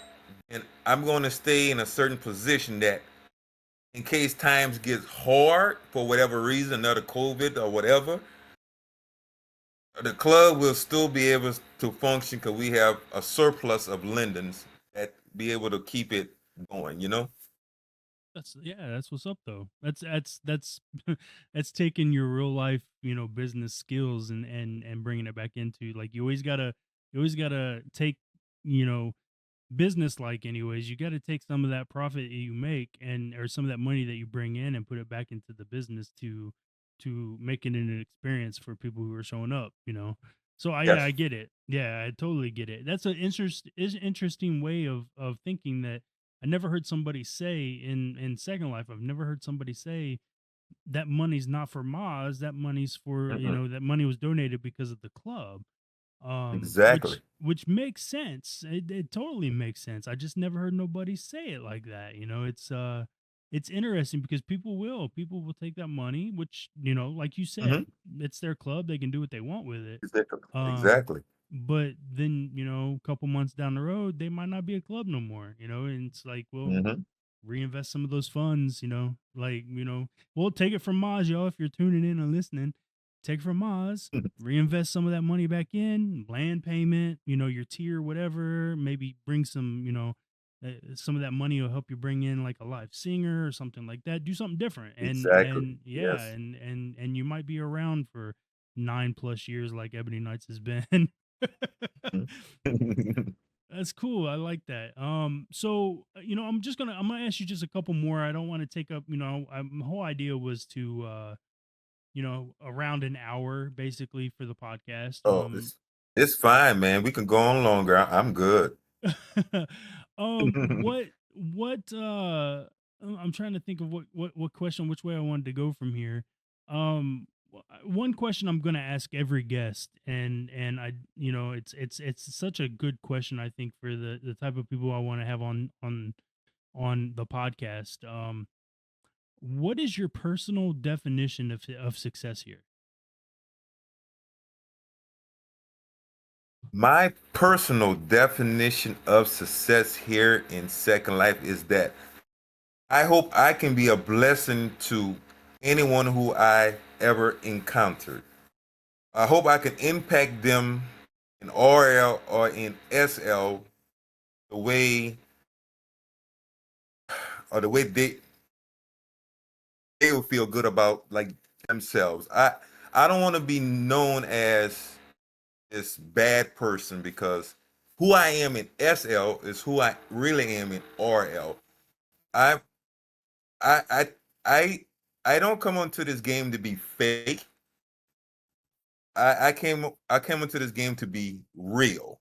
and I'm going to stay in a certain position that in case times get hard for whatever reason, another COVID or whatever, the club will still be able to function because we have a surplus of lendings that be able to keep it going, you know? That's yeah, that's what's up though. That's that's taking your real life, business skills and bringing it back into like you always gotta take, you know, business like anyways, you got to take some of that profit that you make and or some of that money that you bring in and put it back into the business to make it an experience for people who are showing up. So yeah, I Yes. get it. Yeah, I totally get it. That's an interesting way of thinking that I never heard somebody say in Second Life. I've never heard somebody say that money's not for Maz, that money's for, Mm-mm. that money was donated because of the club. Exactly. Which makes sense. It totally makes sense. I just never heard nobody say it like that. It's interesting because people will take that money, which, like you Hmm. said, it's their club, they can do what they want with it. Exactly. um Exactly. but then, a couple months down the road they might not be a club no more, and it's like, well, Hmm. reinvest some of those funds, like, well, take it from Maz, y'all, if you're tuning in and listening, take it from Maz, reinvest some of that money back in, land payment, your tier, whatever, maybe bring some, some of that money will help you bring in like a live singer or something like that. Do something different. Exactly. And yeah, Yes. and you might be around for 9+ years like Ebony Knights has been. Mhm. That's cool. I like that. So I'm gonna ask you just a couple more. I don't want to take up. My whole idea was to around an hour basically for the podcast. Oh, it's fine, man. We can go on longer. I'm good. I'm trying to think of what question, which way I wanted to go from here. One question I'm going to ask every guest, and it's such a good question, I think, for the type of people I want to have on the podcast. What is your personal definition of success here? My personal definition of success here in Second Life is that I hope I can be a blessing to anyone who I ever encountered. I hope I can impact them in RL or in SL the way the way they will feel good about like themselves. I don't want to be known as this bad person because who I am in SL is who I really am in RL. I I I I I don't come onto this game to be fake. I came into this game to be real.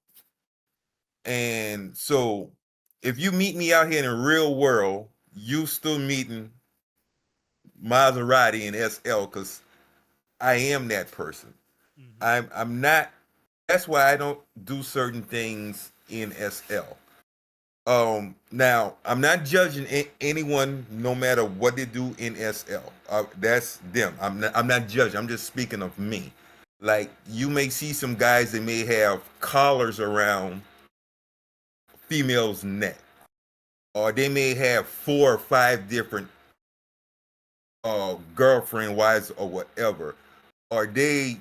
And so if you meet me out here in the real world, you still meeting Maserati and SL because I am that person. Hmm. I'm not. That's why I don't do certain things in SL. Now I'm not judging anyone, no matter what they do in SL. That's them. I'm not judging. I'm just speaking of me. Like you may see some guys that may have collars around females' neck, or they may have 4 or 5 different girlfriend, wives, or whatever. Are they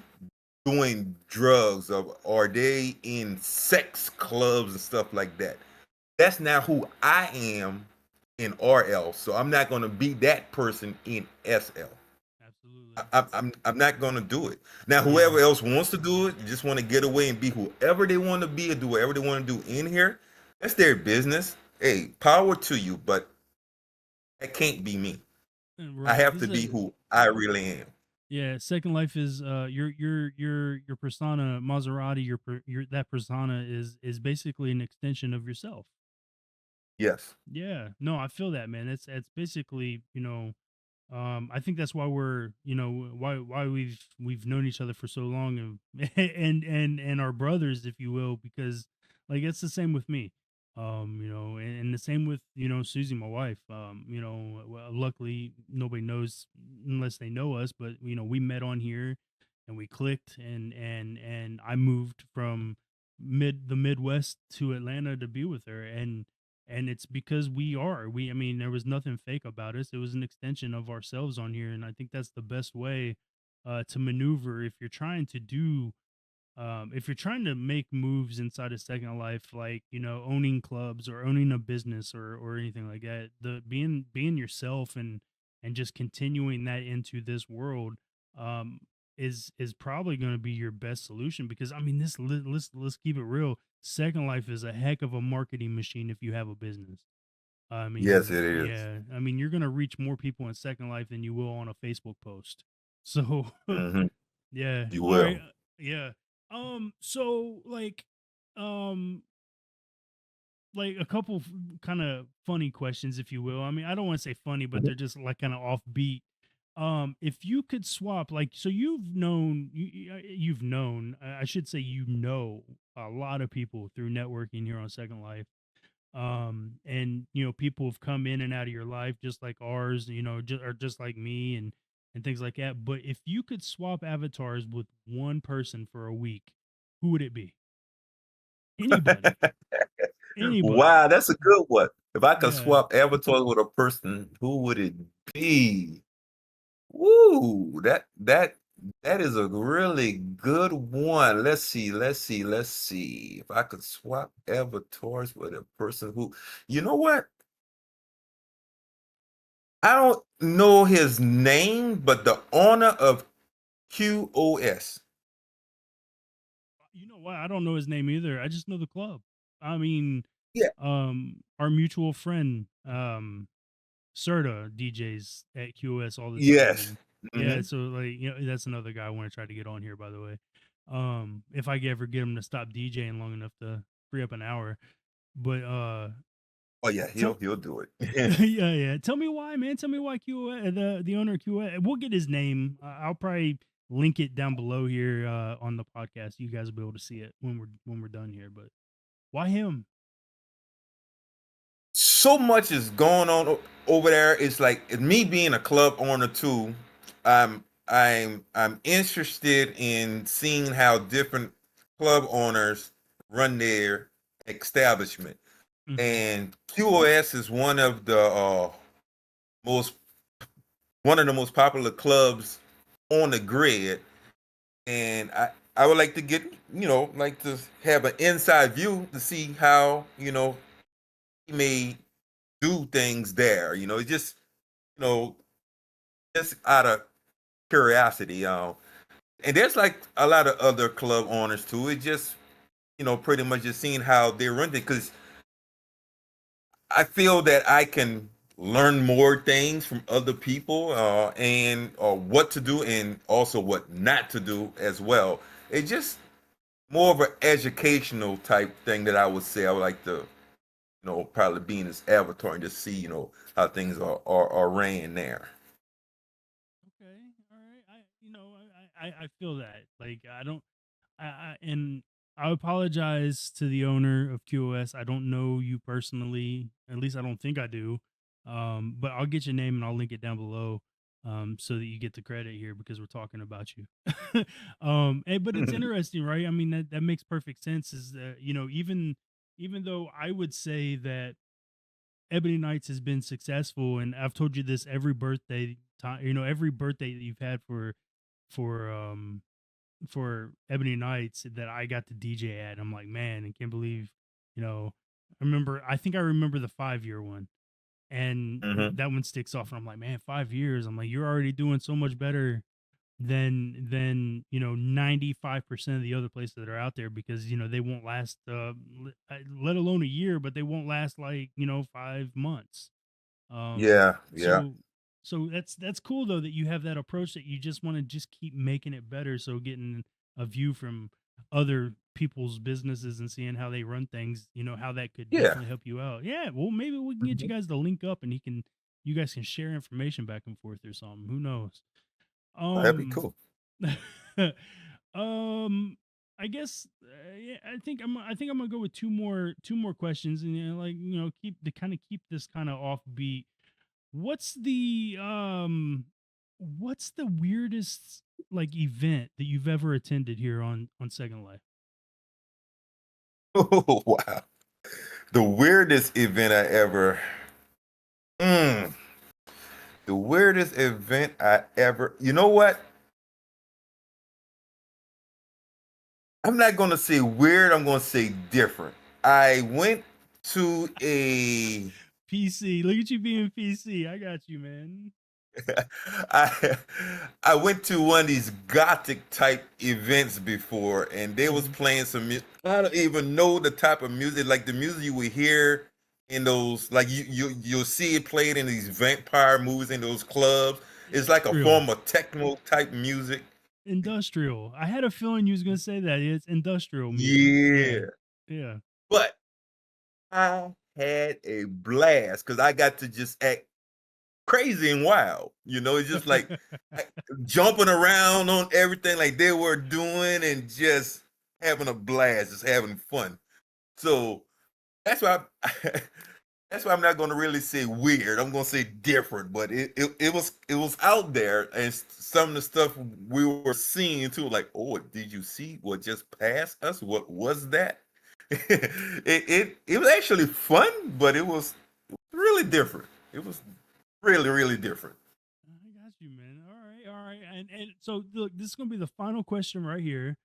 doing drugs, or are they in sex clubs and stuff like that? That's not who I am in RL. So I'm not going to be that person in SL. Absolutely. I'm not going to do it. Now, Yeah. whoever else wants to do it, just want to get away and be whoever they want to be or do whatever they want to do in here, that's their business. Hey, power to you, but that can't be me. I Right. have This to is be who I really am. yeah, Second Life is your persona Maserati, your that persona is basically an extension of yourself. Yes. Yeah. No, I feel that, man. It's basically, I think that's why we're, why we've known each other for so long, and and our brothers, if you will, because like it's the same with me. And the same with, Susie, my wife. Well, luckily nobody knows unless they know us, but we met on here and we clicked, and I moved from the Midwest to Atlanta to be with her, and it's because I mean, there was nothing fake about us. It was an extension of ourselves on here, and I think that's the best way to maneuver if you're trying to do if you're trying to make moves inside of Second Life, like owning clubs or owning a business or anything like that. The being yourself and just continuing that into this world um is probably going to be your best solution, because I mean, let's keep it real. Second Life is a heck of a marketing machine if you have a business. I Yes, mean, it is. yeah, I mean, you're gonna reach more people in Second Life than you will on a Facebook post. So, Hmm. yeah, You all right, will. yeah. So um, like a couple kind of funny questions, if you will. I mean, I don't want to say funny, but Mhm. they're just like kind of offbeat. If you could swap, like, so you've known, I should say, a lot of people through networking here on Second Life, and people have come in and out of your life just like ours, or just like me, and things like that. But if you could swap avatars with one person for a week, who would it be? Anybody. Anybody. Wow, that's a good one. If I could Yeah. swap avatars with a person, who would it be? Woo, that is a really good one. Let's see. If I could swap avatars with a person who, you know what? I don't know his name, but the owner of QOS. You know what, I don't know his name either, I just know the club. I mean, Yeah. our mutual friend, Serta DJs at QoS all the time, Yes. and yeah, Hmm. so like that's another guy I want to try to get on here, by the way. If I ever get him to stop DJing long enough to free up an hour, but Oh yeah, tell he'll do it. yeah, tell me why, man. Tell me why QoS, the owner of QoS. We'll get his name. I'll probably link it down below here on the podcast. You guys will be able to see it when we're done here. But why him? So much is going on over there. It's like me being a club owner too. I'm interested in seeing how different club owners run their establishment. Hmm. And QoS is most one of the most popular clubs on the grid. And I would like to get, like to have an inside view to see how, he may do things there. You know, just out of curiosity. And there's like a lot of other club owners too. It just, pretty much just seeing how they run it, because I feel that I can learn more things from other people, and what to do and also what not to do as well. It's just more of an educational type thing that I would say. I would like to, probably be in this avatar and just see, how things are ran there. Okay, all right. I feel that. Like I don't. And I apologize to the owner of QoS. I don't know you personally. At least I don't think I do. But I'll get your name and I'll link it down below. so that you get the credit here because we're talking about you. But it's interesting, right? I mean, that makes perfect sense. Is that, even though I would say that Ebony Nights has been successful, and I've told you this every birthday time, every birthday that you've had for um for Ebony Nights that I got to DJ at. I'm like, man, I can't believe, you know, I think I remember the 5 year one, and Hmm. that one sticks off. And I'm like, man, 5 years. I'm like, you're already doing so much better than 95% of the other places that are out there, because they won't last, let alone a year, but they won't last like 5 months. um Yeah, yeah, so that's cool though, that you have that approach, that you just want to just keep making it better, so getting a view from other people's businesses and seeing how they run things, how that could yeah. definitely help you out. Yeah, well, maybe we can get you Mhm. guys to link up, and you guys can share information back and forth or something, who knows. Oh, that'd be um cool. um I guess, yeah, I think I'm gonna go with two more questions, and like, keep to kind of keep this kind of offbeat. What's the weirdest like event that you've ever attended here on Second Life? Oh, wow. The weirdest event I ever. Mm, the weirdest event I ever. You know what? I'm not going to say weird. I'm going to say different. I went to a. PC. Look at you being PC. I got you, man. I I went to one of these gothic type events before, and they was Hmm. playing some. I don't even know the type of music, like the music you would hear in those, like you'll see it played in these vampire movies in those clubs. It's like a Industrial. form of techno type music. Industrial. I had a feeling you was gonna say that. It's industrial music. Yeah. Yeah, Yeah. but I had a blast because I got to just act crazy and wild. It's just like jumping around on everything like they were doing and just having a blast, just having fun. So that's why that's why I'm not going to really say weird. I'm going to say different, but it was out there, and some of the stuff we were seeing too. Like, oh, did you see what just passed us? What was that? It was actually fun, but it was really different. It was really really different. I got you, man. All right, all right. And so look, this is gonna be the final question right here.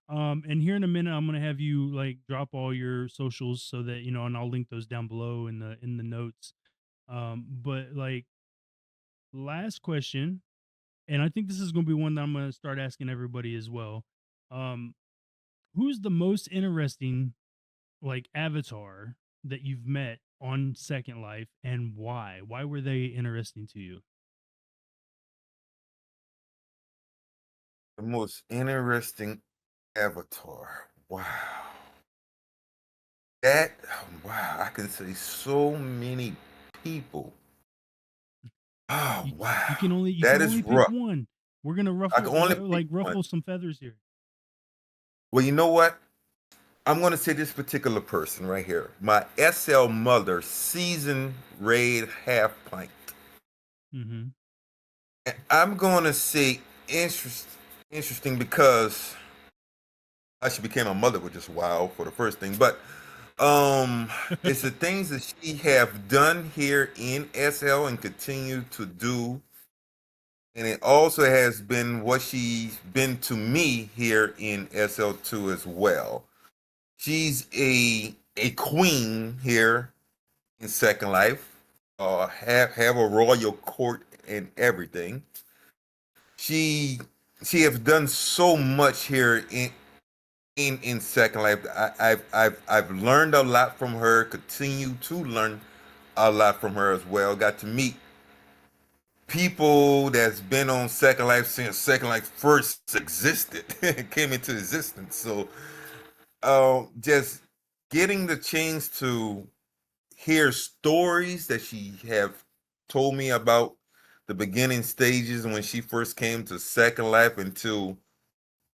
And here in a minute, I'm gonna have you like drop all your socials so that and I'll link those down below in the notes. But like, last question, and I think this is gonna be one that I'm gonna start asking everybody as well. Um, who's the most interesting like avatar that you've met on Second Life, and why? Why were they interesting to you? The most interesting avatar. Wow. Wow, I can say so many people. Oh, You wow. can only you That can is only pick rough. one. We're gonna I can only pick like one. ruffle some feathers here. Well, you know what? I'm going to say this particular person right here. My SL mother, seasoned red half pint. Mm-hmm. And I'm going to say interesting because she became a mother, which is wild for the first thing. But it's the things that she have done here in SL and continue to do, and it also has been what she's been to me here in SL2 as well. She's a queen here in Second Life. Have a royal court and everything. She she has done so much here in Second Life. I've learned a lot from her. Continue to learn a lot from her as well. Got to meet people that's been on Second Life since Second Life first existed, came into existence. So, just getting the chance to hear stories that she have told me about the beginning stages when she first came to Second Life, until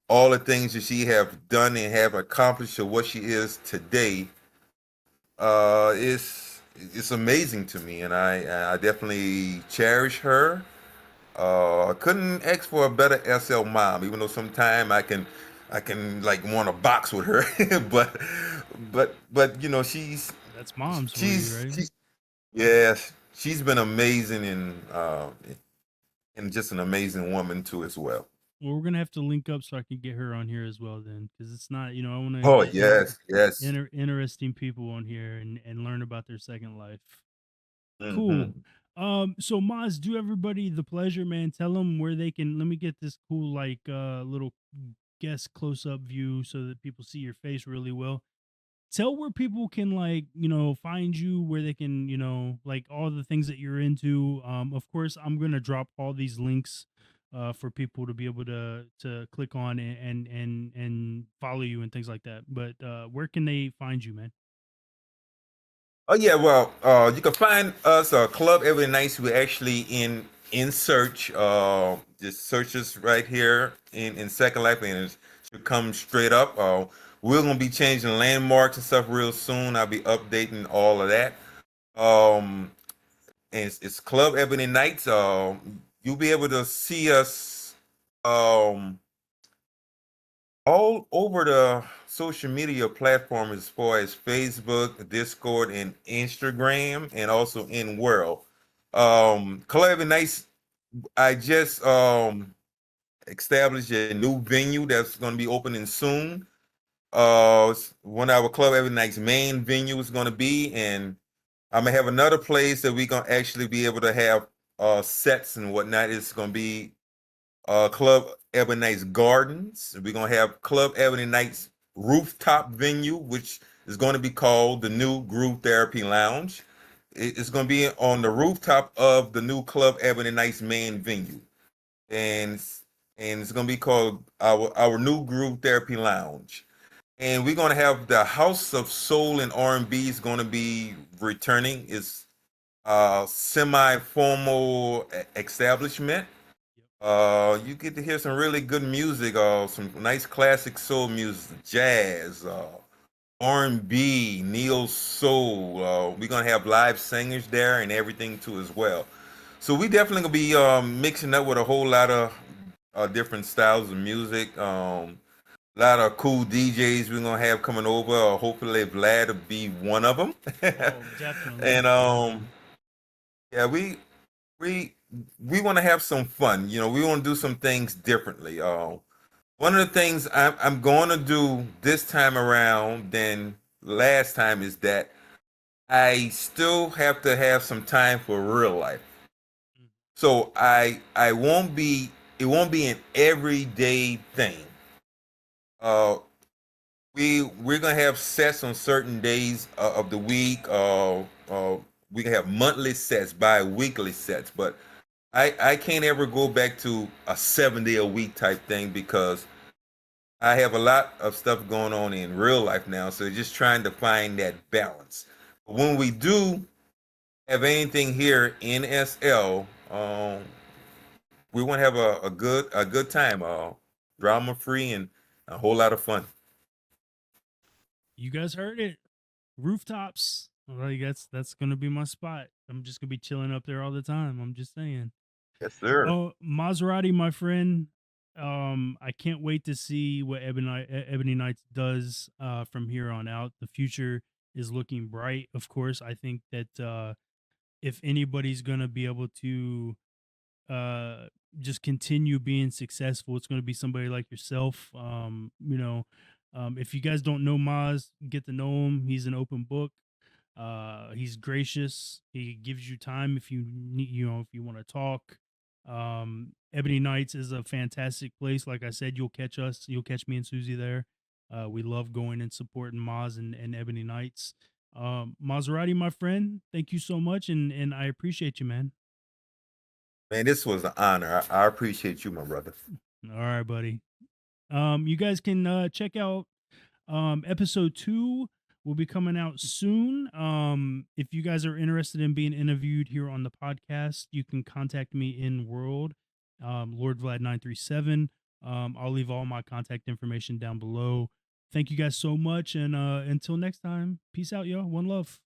all the things that she have done and have accomplished to what she is today, it's amazing to me, and I definitely cherish her. I couldn't ask for a better SL mom, even though sometime I can like want to box with her, but but That's moms for you, she's right? she's yes, she's been amazing and just an amazing woman too as well. Well, we're gonna have to link up so I can get her on here as well then, because it's not, I want to Oh get yes, yes. interesting people on here and learn about their second life. Cool. Hmm. So Maz, do everybody the pleasure, man. Tell them where they can. Let me get this cool like little guest close up view so that people see your face really well. Tell where people can like find you, where they can like all the things that you're into. Of course I'm gonna drop all these links for people to be able to click on and follow you and things like that. But where can they find you, man? Oh yeah, well, you can find us Club Every Night. We're actually in search. Just search us right here in Second Life, and it should come straight up. We're gonna be changing landmarks and stuff real soon. I'll be updating all of that. Um, and it's Club Ebony Nights. You'll be able to see us um all over the social media platforms as far as Facebook, Discord, and Instagram, and also in world. Club and Nice, I just established a new venue that's going to be opening soon. One of our Club Every Night's main venue is going to be, and I'm gonna have another place that we're gonna actually be able to have sets and whatnot. It's gonna be Club Ebony Nights Gardens. We're gonna have Club Ebony Nights rooftop venue, which is going to be called the new Groove Therapy Lounge. It's going to be on the rooftop of the new Club Ebony Nights main venue, and it's going to be called our new Groove Therapy Lounge. And we're going to have the House of Soul and R&B is going to be returning. It's semi-formal establishment. You get to hear some really good music, some nice classic soul music, jazz, R&B, neo soul. We're gonna have live singers there and everything too as well. So we definitely gonna be mixing up with a whole lot of different styles of music. A lot of cool DJs we're gonna have coming over. Hopefully Vlad will be one of them. Oh, definitely, And definitely. yeah, we we want to have some fun. We want to do some things differently. One of the things I'm going to do this time around than last time is that I still have to have some time for real life. Mm. So I won't be it won't be an everyday thing. Uh, we're gonna have sets on certain days of the week. We can have monthly sets, bi-weekly sets, but I can't ever go back to a 7 day a week type thing because I have a lot of stuff going on in real life now. So just trying to find that balance. But when we do have anything here in SL, we want to have a good time, drama free and a whole lot of fun. You guys heard it. Rooftops. Like that's gonna be my spot. I'm just gonna be chilling up there all the time. I'm just saying. Yes, sir. Oh, Maserati, my friend. I can't wait to see what Ebony Knights does from here on out. The future is looking bright. Of course, I think that if anybody's gonna be able to uh just continue being successful, it's gonna be somebody like yourself. If you guys don't know Maz, get to know him. He's an open book. He's gracious. He gives you time if you need, if you want to talk. Ebony Nights is a fantastic place. Like I said, you'll catch me and Susie there. We love going and supporting Maz and Ebony Nights. Maserati, my friend, thank you so much, and I appreciate you, man. Man, this was an honor. I appreciate you, my brother. All right, buddy. You guys can check out episode 2 will be coming out soon. If you guys are interested in being interviewed here on the podcast, you can contact me in World, Lord Vlad 937. I'll leave all my contact information down below. Thank you guys so much, and until next time, peace out, yo. One love.